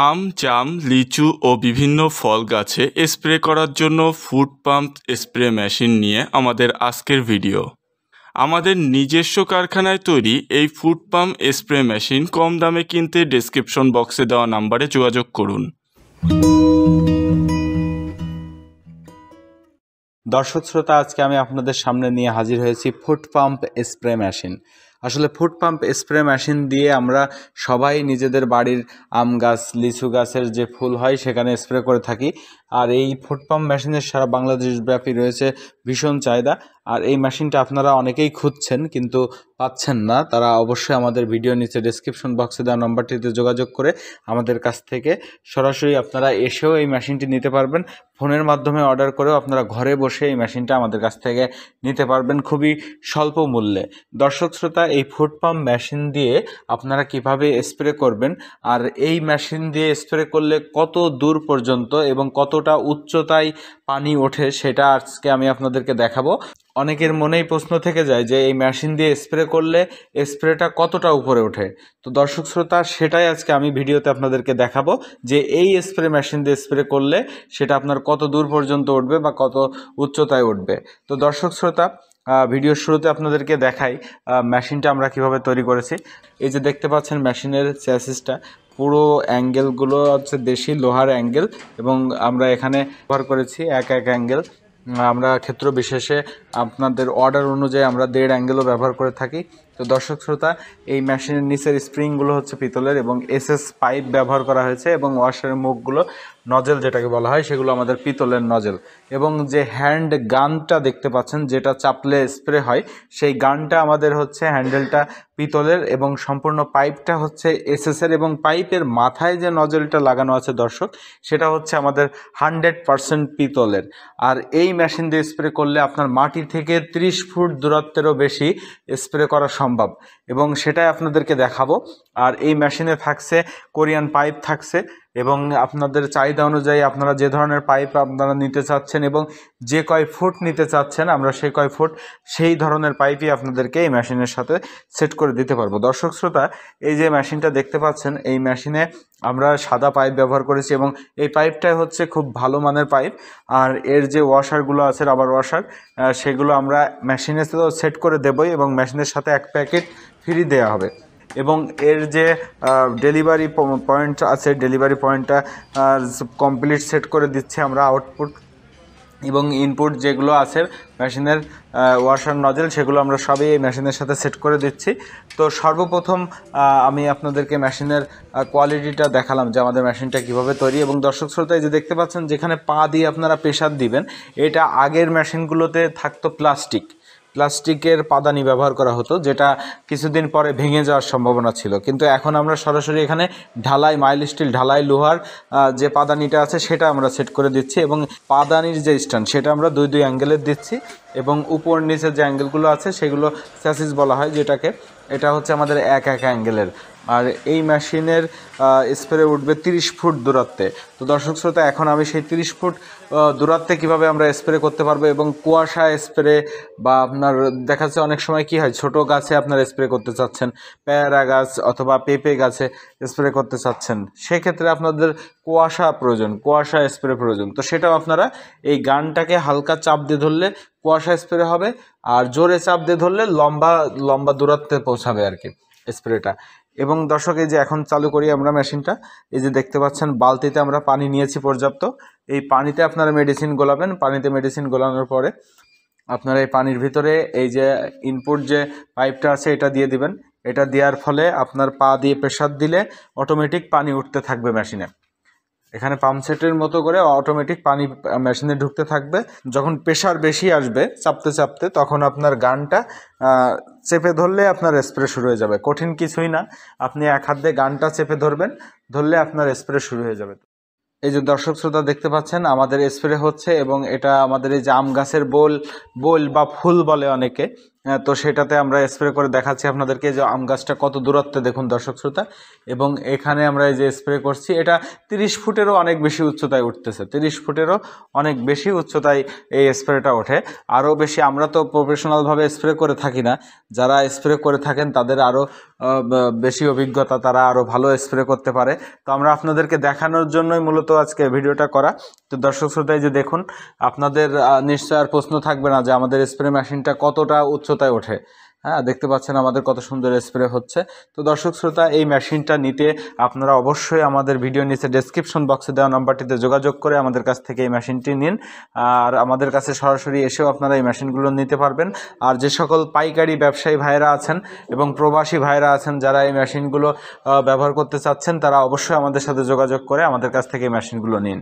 আম, জাম, লিচু ও বিভিন্ন ফল গাছে স্প্রে করার জন্য ফুড পাম্প স্প্রে মেশিন নিয়ে আমাদের আজকের ভিডিও। আমাদের নিজস্ব কারখানায় তৈরি এই ফুড পাম্প স্প্রে মেশিন কম দামে কিনতে ডেসক্রিপশন বক্সে দেওয়া নাম্বারে যোগাযোগ করুন। দর্শক শ্রোতা, আজকে আমি আপনাদের সামনে নিয়ে হাজির হয়েছি ফুড পাম্প স্প্রে মেশিন। আসলে ফুড পাম্প স্প্রে মেশিন দিয়ে আমরা সবাই নিজেদের বাড়ির আম গাছ, লিচু গাছের যে ফুল হয় সেখানে স্প্রে করে থাকি। আর এই ফুড পাম্প মেশিনের সারা বাংলাদেশ ব্যাপী রয়েছে ভীষণ চাহিদা। আর এই মেশিনটা আপনারা অনেকেই খুঁজছেন কিন্তু পাচ্ছেন না। তারা অবশ্যই আমাদের ভিডিও নিচে ডেসক্রিপশন বক্সে দেওয়া নম্বরটিতে যোগাযোগ করে আমাদের কাছ থেকে সরাসরি আপনারা এসেও এই মেশিনটি নিতে পারবেন। ফোনের মাধ্যমে অর্ডার করেও আপনারা ঘরে বসে এই মেশিনটা আমাদের কাছ থেকে নিতে পারবেন খুবই স্বল্প মূল্যে। দর্শক শ্রোতা, এই ফুড পাম্প মেশিন দিয়ে আপনারা কিভাবে স্প্রে করবেন আর এই মেশিন দিয়ে স্প্রে করলে কত দূর পর্যন্ত এবং কতটা উচ্চতায় পানি ওঠে সেটা আজকে আমি আপনাদেরকে দেখাবো। অনেকের মনেই প্রশ্ন থেকে যায় যে এই মেশিন দিয়ে স্প্রে করলে স্প্রেটা কতটা উপরে ওঠে। তো দর্শক শ্রোতা, সেটাই আজকে আমি ভিডিওতে আপনাদেরকে দেখাবো যে এই স্প্রে মেশিন দিয়ে স্প্রে করলে সেটা আপনার কত দূর পর্যন্ত উঠবে বা কত উচ্চতায় উঠবে। তো দর্শক শ্রোতা, ভিডিওর শুরুতে আপনাদেরকে দেখাই মেশিনটা আমরা কিভাবে তৈরি করেছি। এই যে দেখতে পাচ্ছেন মেশিনের চ্যাসিসটা, পুরো অ্যাঙ্গেলগুলো হচ্ছে দেশি লোহার অ্যাঙ্গেল এবং আমরা এখানে ব্যবহার করেছি এক অ্যাঙ্গেল। আমরা ক্ষেত্র বিশেষে আপনাদের অর্ডার অনুযায়ী আমরা 1.5 অ্যাঙ্গেলও ব্যবহার করে থাকি। তো দর্শক শ্রোতা, এই মেশিনের নিচের স্প্রিংগুলো হচ্ছে পিতলের এবং এসএস পাইপ ব্যবহার করা হয়েছে এবং ওয়াশারের মুখগুলো, নজেল যেটাকে বলা হয়, সেগুলো আমাদের পিতলের নজেল। এবং যে হ্যান্ড গানটা দেখতে পাচ্ছেন যেটা চাপলে স্প্রে হয়, সেই গানটা আমাদের হচ্ছে হ্যান্ডেলটা পিতলের এবং সম্পূর্ণ পাইপটা হচ্ছে এসএসের এবং পাইপের মাথায় যে নজেলটা লাগানো আছে দর্শক, সেটা হচ্ছে আমাদের 100% পিতলের। আর এই মেশিন দিয়ে স্প্রে করলে আপনার মাটি থেকে 30 ফুট দূরত্বেরও বেশি স্প্রে করা সম্ভব এবং সেটাই আপনাদেরকে দেখাবো। আর এই মেশিনে থাকছে কোরিয়ান পাইপ থাকছে এবং আপনাদের চাহিদা অনুযায়ী আপনারা যে ধরনের পাইপ আপনারা নিতে চাচ্ছেন এবং যে কয় ফুট নিতে চাচ্ছেন আমরা সেই কয় ফুট সেই ধরনের পাইপই আপনাদেরকে এই মেশিনের সাথে সেট করে দিতে পারবো। দর্শক শ্রোতা, এই যে মেশিনটা দেখতে পাচ্ছেন, এই মেশিনে আমরা সাদা পাইপ ব্যবহার করেছি এবং এই পাইপটাই হচ্ছে খুব ভালো মানের পাইপ। আর এর যে ওয়াশারগুলো আছে, রাবার ওয়াশার, সেগুলো আমরা মেশিনে তো সেট করে দেবই এবং মেশিনের সাথে 1 প্যাকেট ফ্রি দেওয়া হবে। এবং এর যে ডেলিভারি পয়েন্ট আছে, ডেলিভারি পয়েন্টটা কমপ্লিট সেট করে দিচ্ছে আমরা। আউটপুট এবং ইনপুট যেগুলো আছে মেশিনের ওয়াশার নজেল, সেগুলো আমরা সবই এই মেশিনের সাথে সেট করে দিচ্ছি। তো সর্বপ্রথম আমি আপনাদেরকে মেশিনের কোয়ালিটিটা দেখালাম যে আমাদের মেশিনটা কীভাবে তৈরি। এবং দর্শক শ্রোতা, এই যে দেখতে পাচ্ছেন যেখানে পা দিয়ে আপনারা প্রেসার দিবেন, এটা আগের মেশিনগুলোতে থাকতো প্লাস্টিকের পাদানি ব্যবহার করা হতো, যেটা কিছুদিন পরে ভেঙে যাওয়ার সম্ভাবনা ছিল। কিন্তু এখন আমরা সরাসরি এখানে ঢালাই, মাইল স্টিল ঢালাই লোহার যে পাদানিটা আছে সেটা আমরা সেট করে দিচ্ছি এবং পাদানির যে স্ট্যান্ড সেটা আমরা 2 অ্যাঙ্গেলের দিচ্ছি এবং উপর নিচের যে অ্যাঙ্গেলগুলো আছে সেগুলো চ্যাসিস বলা হয় যেটাকে, এটা হচ্ছে আমাদের এক অ্যাঙ্গেলের। আর এই মেশিনের স্প্রে উঠবে 30 ফুট দূরত্বে। তো দর্শক শ্রোতা, এখন আমি সেই 30 ফুট দূরত্বে কীভাবে আমরা স্প্রে করতে পারবো এবং কুয়াশা স্প্রে বা আপনার দেখা যাচ্ছে অনেক সময় কী হয়, ছোট গাছে আপনারা স্প্রে করতে চাচ্ছেন, পেয়ারা গাছ অথবা পেঁপে গাছে স্প্রে করতে চাচ্ছেন, সেক্ষেত্রে আপনাদের কুয়াশা প্রয়োজন, কুয়াশা স্প্রে প্রয়োজন। তো সেটাও আপনারা এই গানটাকে হালকা চাপ দিয়ে ধরলে কুয়াশা স্প্রে হবে আর জোরে চাপ দিয়ে ধরলে লম্বা দূরত্বে পৌঁছাবে আর কি স্প্রেটা। এবং দর্শক, এই যে এখন চালু করি আমরা মেশিনটা। এই যে দেখতে পাচ্ছেন বালতিতে আমরা পানি নিয়েছি পর্যাপ্ত। এই পানিতে আপনারা মেডিসিন গোলাবেন। পানিতে মেডিসিন গোলানোর পরে আপনারা এই পানির ভিতরে এই যে ইনপুট যে পাইপটা আছে এটা দিয়ে দিবেন। এটা দেওয়ার ফলে আপনার পা দিয়ে প্রেসার দিলে অটোমেটিক পানি উঠতে থাকবে মেশিনে। এখানে পাম্প সেটের মতো করে অটোমেটিক পানি মেশিনে ঢুকতে থাকবে। যখন প্রেশার বেশি আসবে চাপতে চাপতে, তখন আপনার গানটা চেপে ধরলে আপনার স্প্রে শুরু হয়ে যাবে। কঠিন কিছুই না, আপনি এক হাত দিয়ে গানটা চেপে ধরবেন, ধরলে আপনার স্প্রে শুরু হয়ে যাবে। এই যে দর্শক শ্রোতা দেখতে পাচ্ছেন আমাদের স্প্রে হচ্ছে এবং এটা আমাদের এই যে আম গাছের বোল বা ফুল বলে অনেকে, তো সেটাতে আমরা স্প্রে করে দেখাচ্ছি আপনাদেরকে যে আম গাছটা কত দূরত্বে দেখুন দর্শক শ্রোতা। এবং এখানে আমরা এই যে স্প্রে করছি এটা 30 ফুটেরও অনেক বেশি উচ্চতায় উঠতেছে, 30 ফুটেরও অনেক বেশি উচ্চতায় এই স্প্রেটা ওঠে। আরও বেশি, আমরা তো প্রফেশনালভাবে স্প্রে করে থাকি না, যারা স্প্রে করে থাকেন তাদের আরও বেশি অভিজ্ঞতা, তারা আরও ভালো স্প্রে করতে পারে। তো আমরা আপনাদেরকে দেখানোর জন্যই মূলত আজকে ভিডিওটা করা। তো দর্শক শ্রোতায় যে দেখুন, আপনাদের নিশ্চয় আর প্রশ্ন থাকবে না যে আমাদের স্প্রে মেশিনটা কতটা উচ্চতায় ওঠে। হ্যাঁ, দেখতে পাচ্ছেন আমাদের কত সুন্দর স্প্রে হচ্ছে। তো দর্শক শ্রোতা, এই মেশিনটা নিতে আপনারা অবশ্যই আমাদের ভিডিও নিচে ডেসক্রিপশন বক্সে দেওয়া নাম্বারটিতে যোগাযোগ করে আমাদের কাছ থেকে এই মেশিনটি নিন। আর আমাদের কাছে সরাসরি এসেও আপনারা এই মেশিনগুলো নিতে পারবেন। আর যে সকল পাইকারি ব্যবসায়ী ভাইরা আছেন এবং প্রবাসী ভাইরা আছেন যারা এই মেশিনগুলো ব্যবহার করতে চাচ্ছেন, তারা অবশ্যই আমাদের সাথে যোগাযোগ করে আমাদের কাছ থেকে এই মেশিনগুলো নিন।